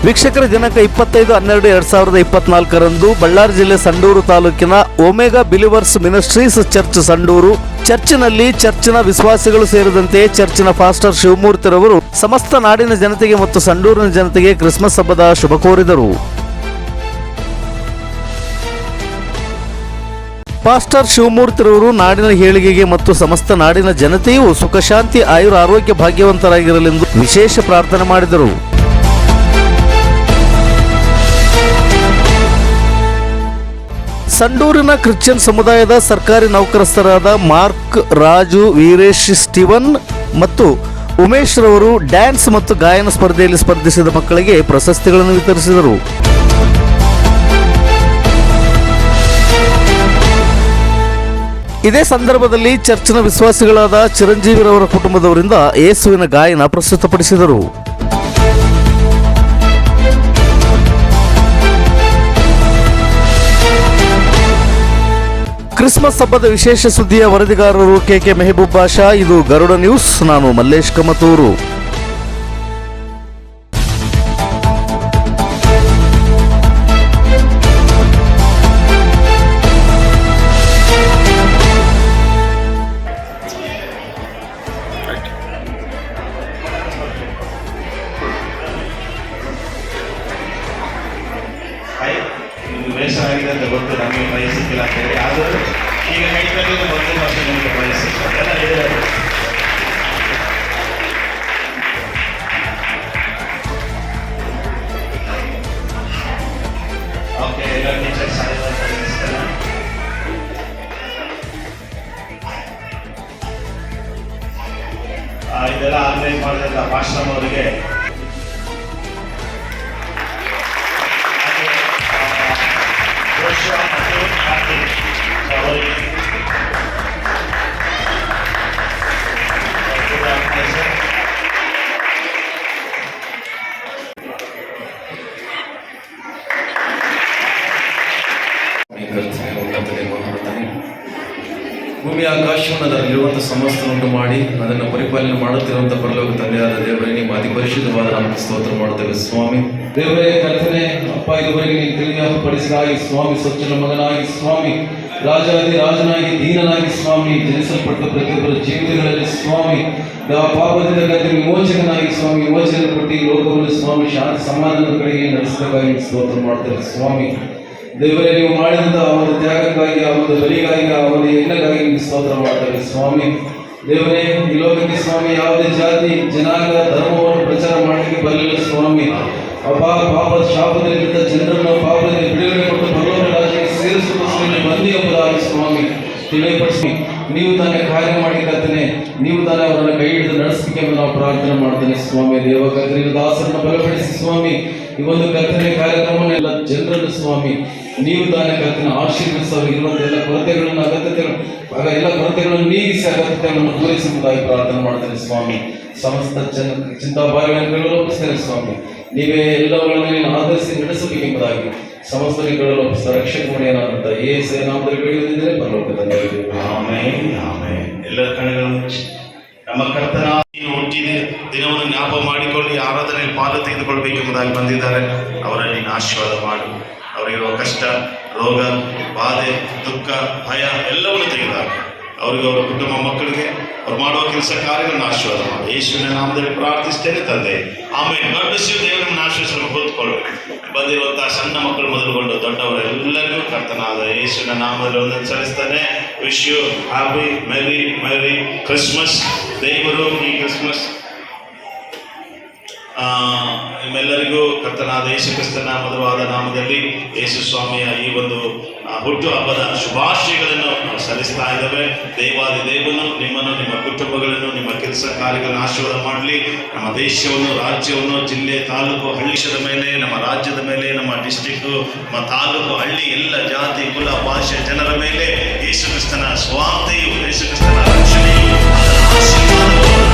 ವೀಕ್ಷಕರ ದಿನಾಂಕ 25/12/2024 ಬಳ್ಳಾರಿ ಜಿಲ್ಲೆ ಸಂಡೂರು ತಾಲೂಕಿನ Omega Believers Ministries church Sandur ಚರ್ಚ್ನಲ್ಲಿ ಚರ್ಚಿನ ವಿಶ್ವಾಸಿಗಳು ಸೇರಿದಂತೆ ಚರ್ಚಿನ ಪಾಸ್ಟರ್ ಶಿವಮೂರ್ತಿರವರು ಸಮಸ್ತ ನಾಡಿನ ಜನತೆಗೆ ಮತ್ತು ಸಂಡೂರಿನ ಜನತೆಗೆ ಕ್ರಿಸ್ಮಸ್ ಹಬ್ಬದ ಶುಭ ಕೋರಿದರು. ಪಾಸ್ಟರ್ ಶಿವಮೂರ್ತಿರವರು ನಾಡಿನ ಏಳಿಗೆಗೆ ಮತ್ತು ಸಮಸ್ತ ನಾಡಿನ ಜನತೆಯು ಸುಖ ಶಾಂತಿ ಆಯುರ ಆರೋಗ್ಯ ಭಾಗ್ಯವಂತರಾಗಿರಲೆಂದು ವಿಶೇಷ ಪ್ರಾರ್ಥನೆ ಮಾಡಿದರು. ಸಂಡೂರಿನ ಕ್ರಿಶ್ಚಿಯನ್ ಸಮುದಾಯದ ಸರ್ಕಾರಿ ನೌಕರಸ್ಥರಾದ ಮಾರ್ಕ್, ರಾಜು, ವೀರೇಶ್, ಸ್ಟೀವನ್ ಮತ್ತು ಉಮೇಶ್ ರವರು ಡ್ಯಾನ್ಸ್ ಮತ್ತು ಗಾಯನ ಸ್ಪರ್ಧೆಯಲ್ಲಿ ಸ್ಪರ್ಧಿಸಿದ ಮಕ್ಕಳಿಗೆ ಪ್ರಶಸ್ತಿಗಳನ್ನು ವಿತರಿಸಿದರು. ಇದೇ ಸಂದರ್ಭದಲ್ಲಿ ಚರ್ಚಿನ ವಿಶ್ವಾಸಿಗಳಾದ ಚಿರಂಜೀವಿರವರ ಕುಟುಂಬದವರಿಂದ ಯೇಸುವಿನ ಗಾಯನ ಪ್ರಸ್ತುತಪಡಿಸಿದರು. ಕ್ರಿಸ್ಮಸ್ ಹಬ್ಬದ ವಿಶೇಷ ಸುದ್ದಿಯ ವರದಿಗಾರರು ಕೆಕೆ ಮೆಹಬೂಬ್ ಬಾಷಾ. ಇದು ಗರುಡ ನ್ಯೂಸ್. ನಾನು ಮಲ್ಲೇಶ್ ಕಮತೂರು. ಬೇಸರಾಗಿದೆ ಅಂತ ಗೊತ್ತು, ನಮಗೆ ಕೈ ಸಿಕ್ಕಿಲ್ಲ ಅಂತ ಹೇಳಿ. ಆದರೂ ಈಗ ಕೈ ತಗೊಂಡು ಒಂದು ವರ್ಷ ನಿಮಗೆ ಕೈ ಸಿಕ್ಕಿಲ್ಲ ಎಲ್ಲ ಹೇಳಿದ್ದಾರೆ. ಓಕೆ, ಎಲ್ಲ ಟೀಚರ್ಸ್ ಇದೆಲ್ಲ ಆರ್ಗನೈಸ್ ಮಾಡಿದಂಥ ಆಶ್ರಮ ಅವರಿಗೆ ಭೂಮಿ ಆಕಾಶವನ್ನು ಅದರಲ್ಲಿರುವಂಥ ಸಮಸ್ತನುಂಟು ಮಾಡಿ ಅದನ್ನು ಪರಿಪಾಲನೆ ಮಾಡುತ್ತಿರುವಂಥ ಪರಲೋಕ ತಂದೆಯಾದ ದೇವರೇ, ನಿಮ್ಮ ಅತಿ ಪರಿಶುದ್ಧವಾದ ನಾಮಕ್ಕೆ ಸ್ತೋತ್ರ ಮಾಡುತ್ತೇವೆ ಸ್ವಾಮಿ. ದೇವರೇ ಕರ್ತನೆ, ಅಪ್ಪ, ಇದುವರೆಗೆ ನೀನು ತಿಳಿಯಪಡಿಸಿದಾಗಿ ಸ್ವಾಮಿ, ಸ್ವಚ್ಛನ ಮಗನಾಗಿ ಸ್ವಾಮಿ, ರಾಜನಾಗಿ ದೀನನಾಗಿ ಸ್ವಾಮಿ, ಜನಿಸಲ್ಪಟ್ಟ ಪ್ರತಿಯೊಬ್ಬರ ಜೀವಿತಗಳಲ್ಲಿ ಸ್ವಾಮಿ, ಪಾಪದಿಂದ ಗತಿ ವಿಮೋಚಕನಾಗಿ ಸ್ವಾಮಿ, ವಿಮೋಚನೆ ಕೊಟ್ಟು ಲೋಕವನ್ನು ಸ್ವಾಮಿ ಶಾಂತಿ ಸಮಾಧಾನದ ಕಡೆಗೆ ನಡೆಸಬೇಕಾಗಿ ಸ್ತೋತ್ರ ಮಾಡ್ತೇವೆ ಸ್ವಾಮಿ. ದೇವರೇ, ನೀವು ಮಾಡಿದಂಥ ಅವನ ತ್ಯಾಗಕ್ಕಾಗಿ, ಅವನ ಬಲಿಗಾಗಿ, ಅವನ ಯಜ್ಞಕ್ಕಾಗಿ ನೀವು ಸ್ತೋತ್ರ ಮಾಡ್ತೇವೆ ಸ್ವಾಮಿ. ದೇವರೇ, ಈ ಲೋಕಕ್ಕೆ ಸ್ವಾಮಿ ಯಾವುದೇ ಜಾತಿ ಜನಾಂಗ ಧರ್ಮವನ್ನು ಪ್ರಚಾರ ಮಾಡಲಿಕ್ಕೆ ಬರಲಿಲ್ಲ ಸ್ವಾಮಿ. ಪಾಪದ ಶಾಪದಲ್ಲಿದ್ದ ಜನರನ್ನು ಪಾಪದಲ್ಲಿ ಬಿಡುಗಡೆ ಕೊಟ್ಟು ಪರಲೋಕ ರಾಜ್ಯಕ್ಕೆ ಸೇರಿಸುವುದಕ್ಕೆ ಬಂದಿ ಎಂಬುದಾಗಿ ಸ್ವಾಮಿ ತಿಳಿಯಪಡಿಸಿ ನೀವು ತಾನೇ ಕಾರ್ಯ ಮಾಡಿ ಕರ್ತನೆ, ನೀವು ತಾನೇ ಅವರನ್ನು ಕೈ ಹಿಡಿದು ನಡೆಸಲಿಕ್ಕೆ ನಾವು ಪ್ರಾರ್ಥನೆ ಮಾಡ್ತೇನೆ ಸ್ವಾಮಿ. ದೇವ ಕರ್ತನೆ, ದಾಸರನ್ನು ಬಲಪಡಿಸಿ ಸ್ವಾಮಿ, ಈ ಒಂದು ಕರ್ತನೆ ಕಾರ್ಯಕ್ರಮವನ್ನು ಎಲ್ಲ ಜನರನ್ನು ಸ್ವಾಮಿ ನೀವು ತಾನೇ ಕರ್ತನೆ ಆಶೀರ್ವದಿಸಲು ಇರುವಂಥ ಎಲ್ಲ ಕೊರತೆಗಳನ್ನು ಎಲ್ಲ ಕೊರತೆಗಳನ್ನು ನೀಗಿಸಿ ಅಗತ್ಯಗಳನ್ನು ಪೂರೈಸುವುದಾಗಿ ಪ್ರಾರ್ಥನೆ ಮಾಡ್ತೇನೆ ಸ್ವಾಮಿ. ಸಮಸ್ತ ಚಿಂತಾಭಾರಗಳನ್ನು ಒಪ್ಪಿಸ್ತೇನೆ ಸ್ವಾಮಿ. ನೀವೇ ಎಲ್ಲವಗಳನ್ನು ನೀನು ಆಧರಿಸಿ ನಡೆಸಬೇಕೆಂಬುದಾಗಿ ಸಮಸ್ತ ರಕ್ಷಕ ಮನೆಯನ್ನಾದಂಥ ಯೇಸು ನಾಮದಲ್ಲಿ ಬೇಡುವುದಿದ್ದರೆ ಪರಲೋಕದಲ್ಲಿ. Amen, amen. ಎಲ್ಲರ ಕಣ್ಣುಗಳನ್ನು ನಮ್ಮ ಕರ್ತನ ಹುಟ್ಟಿದ ದಿನವನ್ನು ಜ್ಞಾಪಕ ಮಾಡಿಕೊಂಡು ಆರಾಧನೆಯಲ್ಲಿ ಪಾಲು ತೆಗೆದುಕೊಳ್ಬೇಕೆಂಬುದಾಗಿ ಬಂದಿದ್ದಾರೆ. ಅವರಲ್ಲಿ ಆಶೀರ್ವಾದ ಮಾಡು. ಅವರಿಗಿರುವ ಕಷ್ಟ, ರೋಗ, ಬಾಧೆ, ದುಃಖ, ಭಯ ಎಲ್ಲವನ್ನು ತೆಗೆದಾಗ ಅವರಿಗೆ, ಅವರ ಕುಟುಂಬ ಮಕ್ಕಳಿಗೆ ಅವ್ರು ಮಾಡುವ ಕೆಲಸ ಕಾರ್ಯಗಳನ್ನು ಆಶೀರ್ವಾದ ಮಾಡಿ ಯೇಸುವಿನ ನಾಮದಲ್ಲಿ ಪ್ರಾರ್ಥಿಸ್ತೇನೆ ತಂದೆ. ಆಮೇಲೆ ಗರ್ಭಿಸಿಯು ದೇವರನ್ನು ಆಶೀರ್ವಾದ ಹೊಂದ್ಕೊಳ್ಬೇಕು. ಬಂದಿರುವಂತಹ ಸಣ್ಣ ಮಕ್ಕಳು ಮೊದಲುಗೊಂಡು ದೊಡ್ಡವರೆಲ್ಲರಿಗೂ ಕರ್ತನಾದ ಯೇಸುವಿನ ನಾಮದಲ್ಲಿ ಒಂದನ್ನು ಸಲ್ಲಿಸ್ತಾನೆ. Wish you happy merry Christmas. ದೇವರು ಈ ಕ್ರಿಸ್ಮಸ್ ನಿಮ್ಮೆಲ್ಲರಿಗೂ ಕರ್ತನಾದ ಯೇಸು ಕ್ರಿಸ್ತನ ಮಧುರವಾದ ನಾಮದಲ್ಲಿ ಯೇಸು ಸ್ವಾಮಿಯ ಈ ಒಂದು ಹುಟ್ಟು ಹಬ್ಬದ ಶುಭಾಶಯಗಳನ್ನು ಸಲ್ಲಿಸ್ತಾ ಇದ್ದೇವೆ. ದೇವಾದಿ ದೇವನು ನಿಮ್ಮನ್ನು, ನಿಮ್ಮ ಕುಟುಂಬಗಳನ್ನು, ನಿಮ್ಮ ಕೆಲಸ ಕಾರ್ಯಗಳನ್ನು ಆಶೀರ್ವಾದ ಮಾಡಲಿ. ನಮ್ಮ ದೇಶವನ್ನು, ರಾಜ್ಯವನ್ನು, ಜಿಲ್ಲೆ, ತಾಲೂಕು, ಹಳ್ಳಿಶದ ಮೇಲೆ, ನಮ್ಮ ರಾಜ್ಯದ ಮೇಲೆ, ನಮ್ಮ ಡಿಸ್ಟಿಕ್ಕು, ನಮ್ಮ ತಾಲೂಕು, ಹಳ್ಳಿ, ಎಲ್ಲ ಜಾತಿ, ಕುಲ, ಭಾಷೆ ಜನರ ಮೇಲೆ ಯೇಸು ಕ್ರಿಸ್ತನ ಸ್ವಾರ್ಥೆಯು, ಯೇಸು ಕ್ರಿಸ್ತನ ರಕ್ಷಣೆಯು, ಅದರ ಆಶೀರ್ವಾದವು